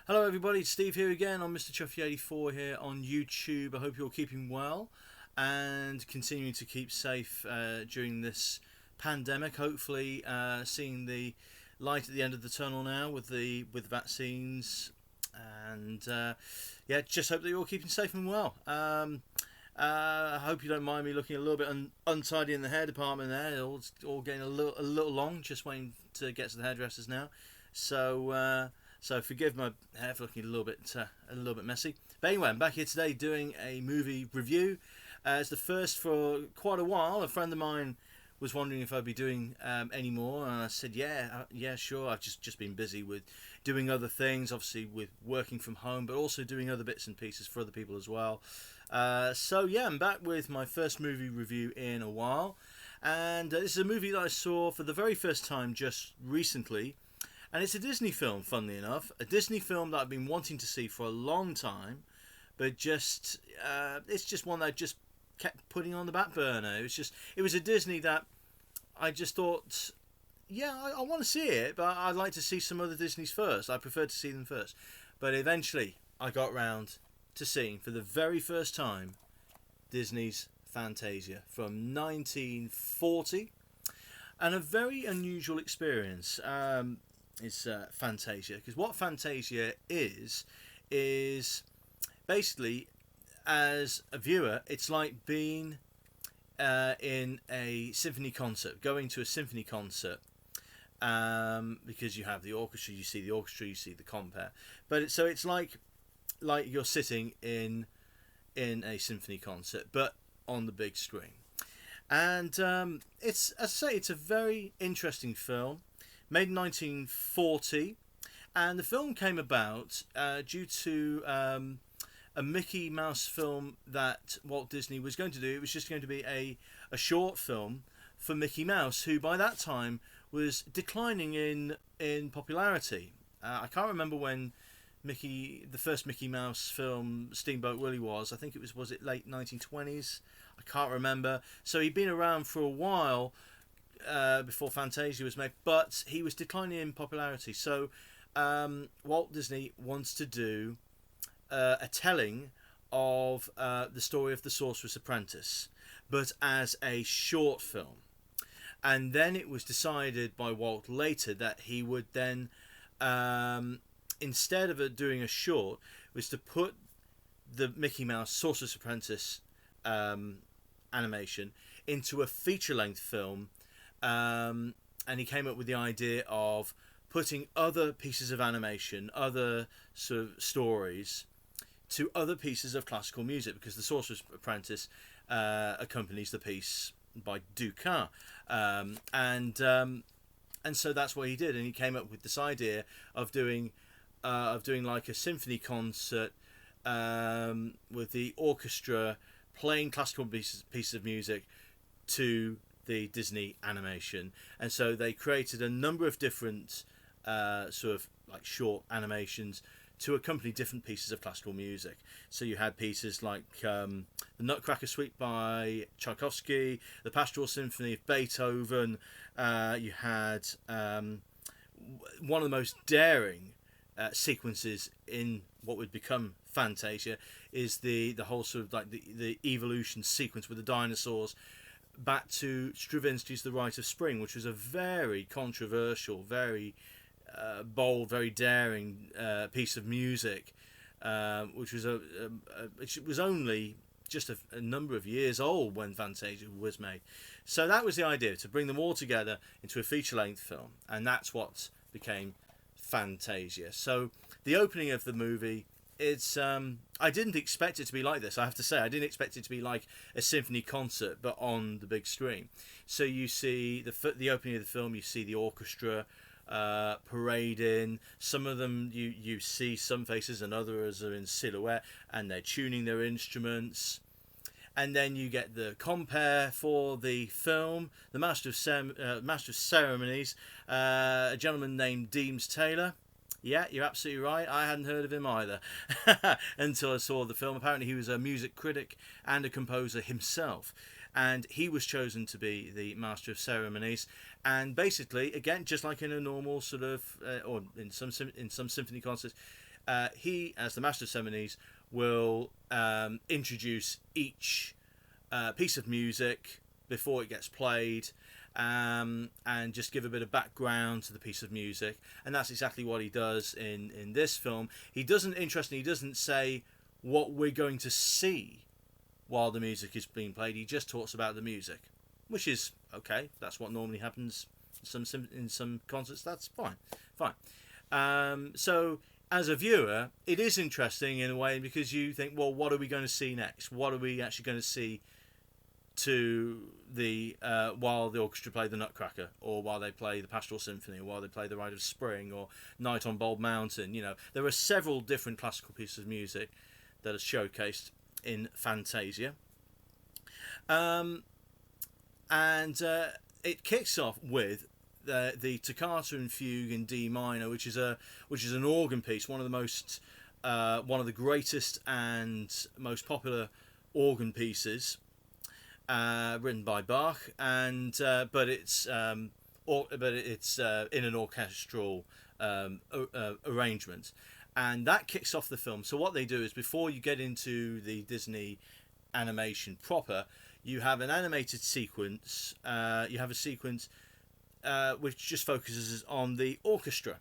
Hello everybody, it's Steve here again on Mr. Chuffy84 here on YouTube. I hope you're keeping well and continuing to keep safe during this pandemic. Hopefully seeing the light at the end of the tunnel now with vaccines, and yeah, just hope that you're all keeping safe and well. I hope you don't mind me looking a little bit untidy in the hair department there. It's all getting a little long, just waiting to get to the hairdressers now. So forgive my hair for looking a little bit messy. But anyway, I'm back here today doing a movie review. It's the first for quite a while. A friend of mine was wondering if I'd be doing any more, and I said, yeah, sure. I've just been busy with doing other things, obviously with working from home, but also doing other bits and pieces for other people as well. So yeah, I'm back with my first movie review in a while, and this is a movie that I saw for the very first time just recently. And it's a Disney film, funnily enough. A Disney film that I've been wanting to see for a long time. But it's just one that I just kept putting on the back burner. It was a Disney that I just thought, yeah, I want to see it. But I'd like to see some other Disneys first. I prefer to see them first. But eventually, I got round to seeing, for the very first time, Disney's Fantasia from 1940. And a very unusual experience. Is Fantasia, because what Fantasia is basically, as a viewer, it's like being in a symphony concert, going to a symphony concert, because you have the orchestra, you see the compere, but it's like you're sitting in a symphony concert, but on the big screen. And it's, as I say, it's a very interesting film. Made in 1940, and the film came about due to a Mickey Mouse film that Walt Disney was going to do. It was just going to be a short film for Mickey Mouse, who by that time was declining in popularity. I can't remember when the first Mickey Mouse film, Steamboat Willie, was. I think was it late 1920s? I can't remember. So he'd been around for a while. Before Fantasia was made, but he was declining in popularity. So Walt Disney wants to do a telling of the story of the Sorcerer's Apprentice, but as a short film. And then it was decided by Walt later that he would then, instead of doing a short, was to put the Mickey Mouse Sorcerer's Apprentice animation into a feature-length film. And he came up with the idea of putting other pieces of animation, other sort of stories, to other pieces of classical music, because the Sorcerer's Apprentice accompanies the piece by Dukas, and so that's what he did, and he came up with this idea of doing like a symphony concert with the orchestra playing classical pieces of music to the Disney animation. And so they created a number of different sort of like short animations to accompany different pieces of classical music. So you had pieces like the Nutcracker Suite by Tchaikovsky, the Pastoral Symphony of Beethoven. You had one of the most daring sequences in what would become Fantasia is the whole sort of like the evolution sequence with the dinosaurs, back to Stravinsky's The Rite of Spring, which was a very controversial, very bold, very daring piece of music, which was only just a number of years old when Fantasia was made. So that was the idea, to bring them all together into a feature-length film, and that's what became Fantasia. So the opening of the movie, it's I didn't expect it to be like this. I have to say, I didn't expect it to be like a symphony concert, but on the big screen. So you see the opening of the film. You see the orchestra parading. Some of them you see some faces, and others are in silhouette, and they're tuning their instruments. And then you get the compere for the film, the Master of Ceremonies, a gentleman named Deems Taylor. Yeah, you're absolutely right. I hadn't heard of him either until I saw the film. Apparently he was a music critic and a composer himself. And he was chosen to be the Master of Ceremonies. And basically, again, just like in a normal sort of, or in some symphony concerts, he, as the Master of Ceremonies, will introduce each piece of music before it gets played, and just give a bit of background to the piece of music. And that's exactly what he does in this film. He doesn't say what we're going to see while the music is being played. He just talks about the music, which is okay. That's what normally happens in some concerts. That's fine. So as a viewer, it is interesting in a way, because you think, well, what are we going to see next? What are we actually going to see to the while the orchestra play the Nutcracker, or while they play the Pastoral Symphony, or while they play the Rite of Spring, or Night on Bald Mountain? There are several different classical pieces of music that are showcased in Fantasia, and it kicks off with the Toccata and Fugue in D minor, which is an organ piece, one of the greatest and most popular organ pieces written by Bach, and but it's in an orchestral arrangement, and that kicks off the film. So what they do is, before you get into the Disney animation proper, you have an animated sequence. You have a sequence which just focuses on the orchestra,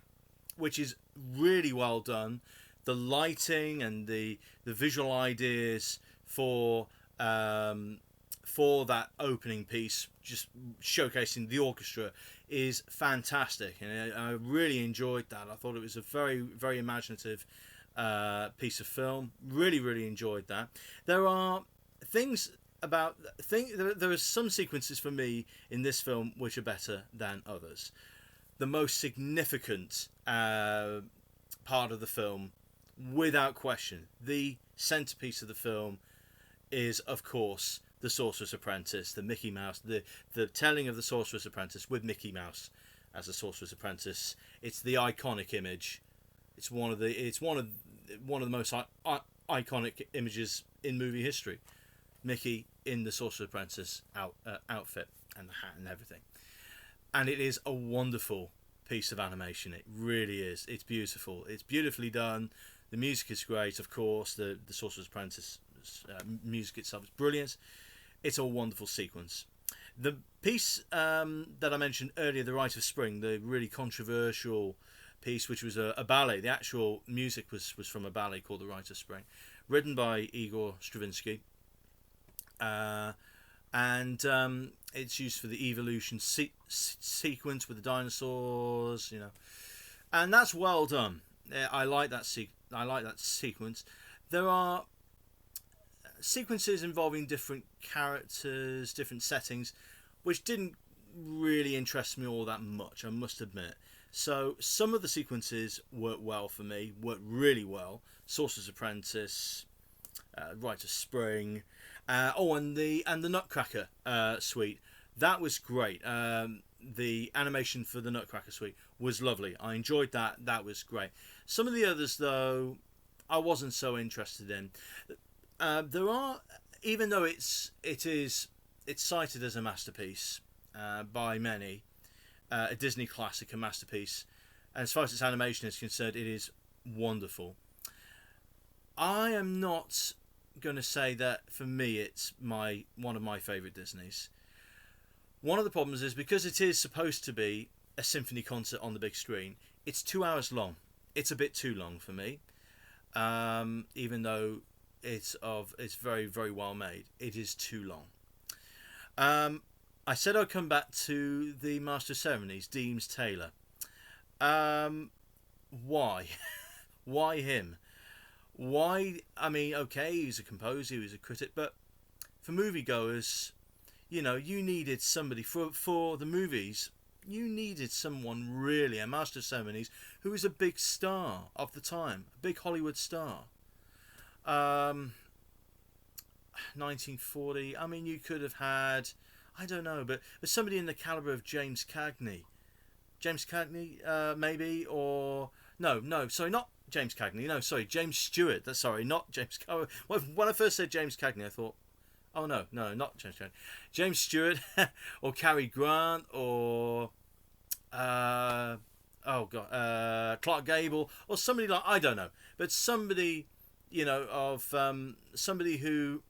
which is really well done. The lighting and the visual ideas for that opening piece, just showcasing the orchestra, is fantastic, and I really enjoyed that. I thought it was a very, very imaginative piece of film. Really enjoyed that. There are there are some sequences for me in this film which are better than others. The most significant part of the film, without question, the centerpiece of the film, is, of course, the Sorcerer's Apprentice, the Mickey Mouse, the telling of the Sorcerer's Apprentice with Mickey Mouse as the Sorcerer's Apprentice. It's the iconic image. It's one of the most iconic images in movie history. Mickey in the Sorcerer's Apprentice outfit and the hat and everything. And it is a wonderful piece of animation. It really is. It's beautiful. It's beautifully done. The music is great, of course. The Sorcerer's Apprentice music itself is brilliant. It's a wonderful sequence. The piece that I mentioned earlier, the Rite of Spring, the really controversial piece, which was a ballet. The actual music was from a ballet called the Rite of Spring, written by Igor Stravinsky. And it's used for the evolution sequence with the dinosaurs, and that's well done. I like that sequence. There are sequences involving different characters, different settings, which didn't really interest me all that much, I must admit. So some of the sequences worked well for me, worked really well. Sorcerer's Apprentice, Rite of Spring, and the Nutcracker suite. That was great. The animation for the Nutcracker suite was lovely. I enjoyed that. That was great. Some of the others, though, I wasn't so interested in. There are, even though it's cited as a masterpiece by many, a Disney classic, a masterpiece, and as far as its animation is concerned, it is wonderful. I am not going to say that for me it's one of my favourite Disneys. One of the problems is, because it is supposed to be a symphony concert on the big screen, it's 2 hours long. It's a bit too long for me, even though it's very, very well made. It is too long. I said I'd come back to the Master of Ceremonies, Deems Taylor. Why? Why him? Why? I mean, okay, he was a composer, he was a critic, but for moviegoers, you needed somebody for the movies. You needed someone really, a Master of Ceremonies, who was a big star of the time, a big Hollywood star. 1940. I mean, you could have had, I don't know, but somebody in the caliber of James Cagney. Maybe, or no, sorry, not James Cagney. No, sorry, James Stewart. That's sorry, not James. When I first said James Cagney, I thought, oh no, not James Cagney. James Stewart, or Cary Grant, or oh god, Clark Gable or somebody like, I don't know, but somebody, of somebody who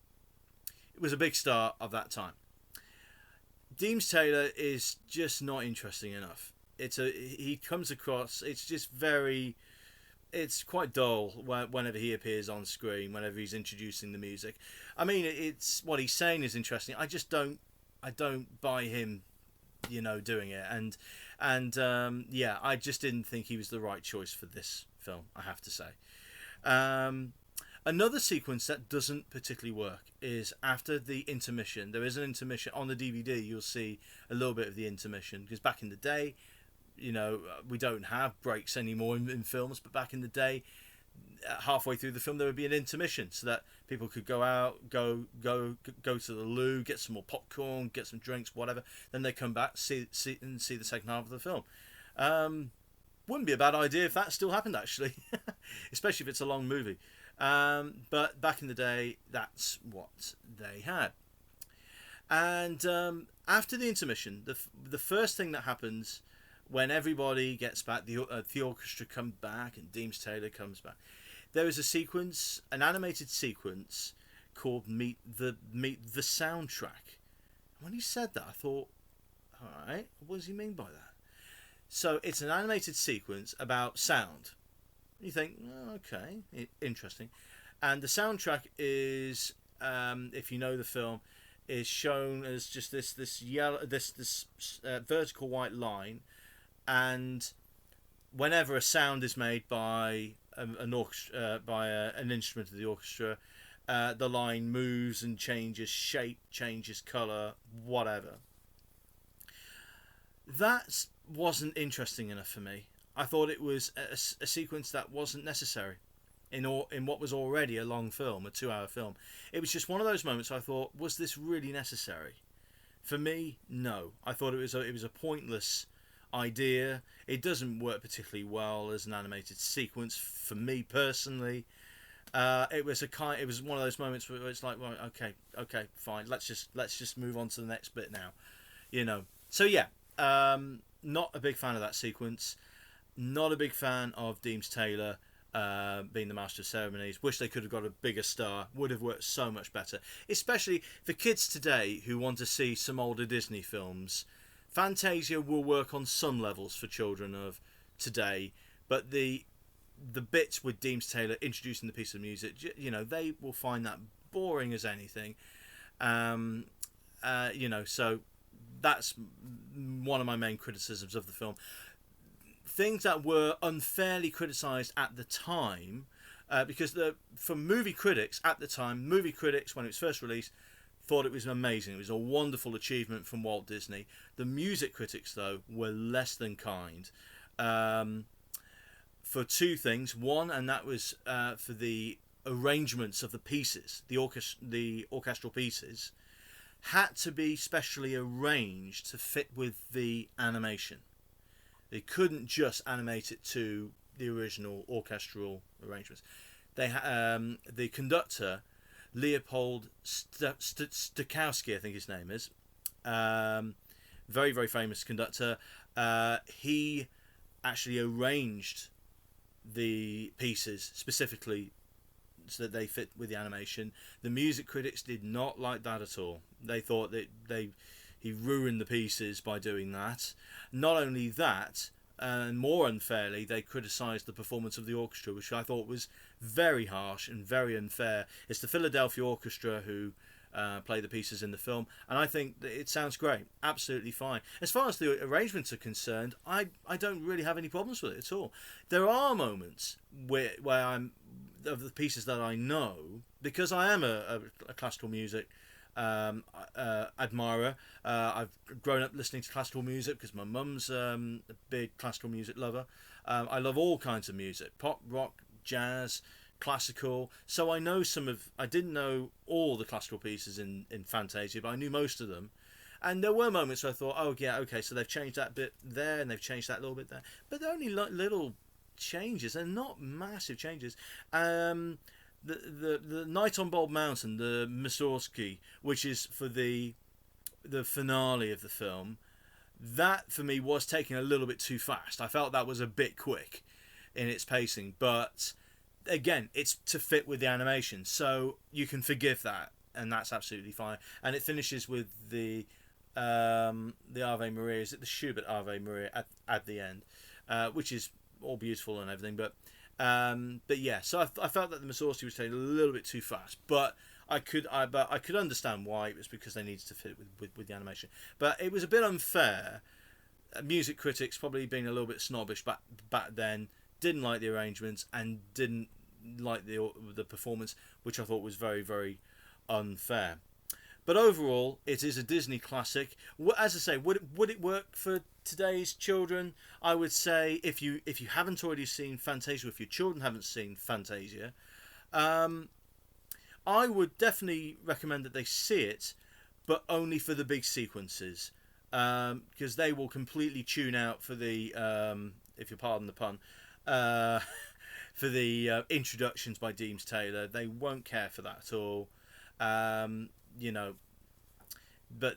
was a big star of that time. Deems Taylor is just not interesting enough. He comes across, it's just very, it's quite dull whenever he appears on screen, whenever he's introducing the music. I mean, it's what he's saying is interesting. I don't buy him, doing it. And I just didn't think he was the right choice for this film, I have to say. Another sequence that doesn't particularly work is after the intermission. There is an intermission on the DVD. You'll see a little bit of the intermission, because back in the day, we don't have breaks anymore in films, but back in the day, halfway through the film there would be an intermission so that people could go out, go to the loo, get some more popcorn, get some drinks, whatever. Then they come back, see the second half of the film. Wouldn't be a bad idea if that still happened, actually, especially if it's a long movie. But back in the day, that's what they had. And after the intermission, the first thing that happens when everybody gets back, the orchestra comes back and Deems Taylor comes back. There is a sequence, an animated sequence called Meet the Soundtrack. When he said that, I thought, all right, what does he mean by that? So it's an animated sequence about sound. You think, oh, okay, interesting. And the soundtrack is, if you know the film, is shown as just this yellow, this vertical white line, and whenever a sound is made by an orchestra, by an instrument of the orchestra, the line moves and changes shape, changes colour, whatever. That wasn't interesting enough for me. I thought it was a sequence that wasn't necessary in what was already a long film, a 2-hour film. It was just one of those moments I thought, was this really necessary? For me, no. I thought it was a pointless idea. It doesn't work particularly well as an animated sequence for me personally. It was one of those moments where it's like, well, okay, fine. Let's just move on to the next bit now. So yeah, not a big fan of that sequence. Not a big fan of Deems Taylor being the master of ceremonies. Wish they could have got a bigger star. Would have worked so much better. Especially for kids today who want to see some older Disney films. Fantasia will work on some levels for children of today, but the bits with Deems Taylor introducing the piece of music, they will find that boring as anything. So that's one of my main criticisms of the film. Things that were unfairly criticised at the time, because from movie critics at the time, when it was first released, thought it was amazing. It was a wonderful achievement from Walt Disney. The music critics, though, were less than kind. For two things. One, and that was for the arrangements of the pieces, the orchestral pieces, had to be specially arranged to fit with the animation. They couldn't just animate it to the original orchestral arrangements. The conductor, Leopold Stokowski, I think his name is, very, very famous conductor. He actually arranged the pieces specifically so that they fit with the animation. The music critics did not like that at all. They thought that he ruined the pieces by doing that. Not only that, and more unfairly, they criticised the performance of the orchestra, which I thought was very harsh and very unfair. It's the Philadelphia Orchestra who play the pieces in the film, and I think that it sounds great, absolutely fine. As far as the arrangements are concerned, I don't really have any problems with it at all. There are moments where I'm, of the pieces that I know, because I am a classical music admirer. I've grown up listening to classical music because my mum's a big classical music lover. I love all kinds of music, pop, rock, jazz, classical. So I didn't know all the classical pieces in Fantasia, but I knew most of them. And there were moments where I thought, oh yeah, okay, so they've changed that bit there and they've changed that little bit there. But they're only little changes, they're not massive changes. The Night on Bald Mountain, the Mussorgsky, which is for the finale of the film, That for me was taking a little bit too fast. I felt that was a bit quick in its pacing, but again, it's to fit with the animation, so you can forgive that, and that's absolutely fine. And it finishes with the Ave Maria. Is it the Schubert Ave Maria at the end, which is all beautiful and everything, but yeah. So I felt that the Masorti was taking a little bit too fast, but I could understand why. It was because they needed to fit with the animation. But it was a bit unfair. Music critics probably being a little bit snobbish back then, didn't like the arrangements and didn't like the performance, which I thought was very, very unfair. But overall, it is a Disney classic. As I say, would it work for today's children? I would say if you haven't already seen Fantasia, if your children haven't seen Fantasia, I would definitely recommend that they see it, but only for the big sequences, because they will completely tune out for the, if you pardon the pun, for the introductions by Deems Taylor. They won't care for that at all. But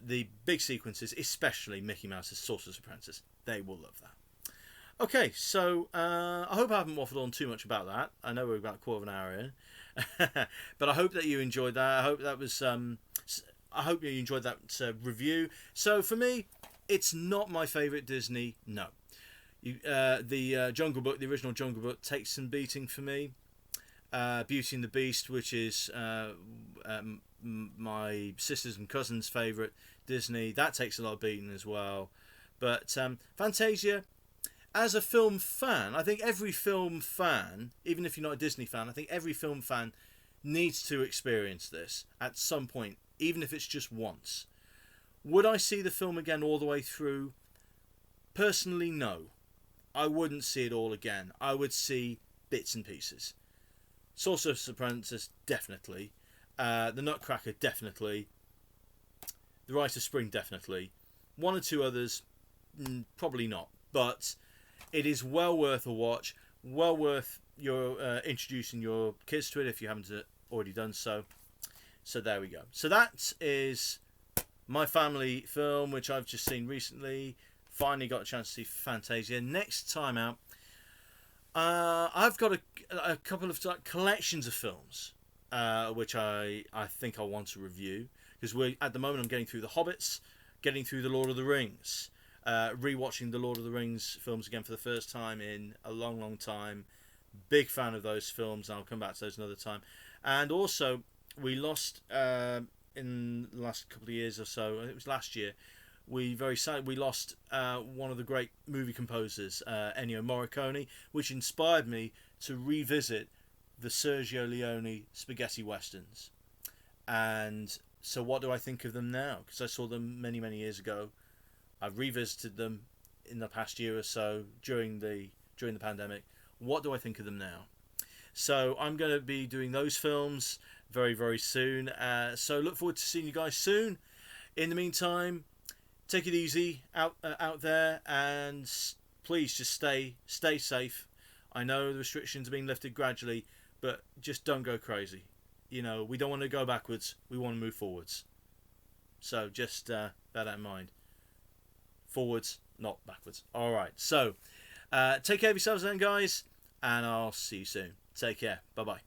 the big sequences, especially Mickey Mouse's Sorcerer's Apprentice, they will love that. Okay, so I hope I haven't waffled on too much about that. I know we're about a quarter of an hour in. But I hope that you enjoyed that. I hope that was. I hope you enjoyed that review. So for me, it's not my favourite Disney. No, the Jungle Book, the original Jungle Book, takes some beating for me. Beauty and the Beast, which is my sister's and cousin's favourite Disney, that takes a lot of beating as well. But Fantasia, as a film fan, I think every film fan, even if you're not a Disney fan, I think every film fan needs to experience this at some point, even if it's just once. Would I see the film again all the way through? Personally, no. I wouldn't see it all again. I would see bits and pieces. Sorcerer's Apprentice, definitely. The Nutcracker, definitely. The Rite of Spring, definitely. One or two others, probably not. But it is well worth a watch. Well worth your introducing your kids to it if you haven't already done so. So there we go. So that is my family film, which I've just seen recently. Finally got a chance to see Fantasia. Next time out, I've got a couple of collections of films which I think I want to review, because at the moment I'm getting through The Hobbits, getting through The Lord of the Rings, rewatching the Lord of the Rings films again for the first time in a long, long time. Big fan of those films, and I'll come back to those another time. And also, we lost in the last couple of years or so, it was last year, we lost one of the great movie composers, Ennio Morricone, which inspired me to revisit the Sergio Leone spaghetti westerns. And so what do I think of them now? Because I saw them many, many years ago. I've revisited them in the past year or so during the pandemic. What do I think of them now? So I'm going to be doing those films very, very soon. So look forward to seeing you guys soon. In the meantime, take it easy out there, and please just stay safe. I know the restrictions are being lifted gradually, but just don't go crazy. We don't want to go backwards. We want to move forwards. So just bear that in mind. Forwards, not backwards. All right. So take care of yourselves then, guys, and I'll see you soon. Take care. Bye-bye.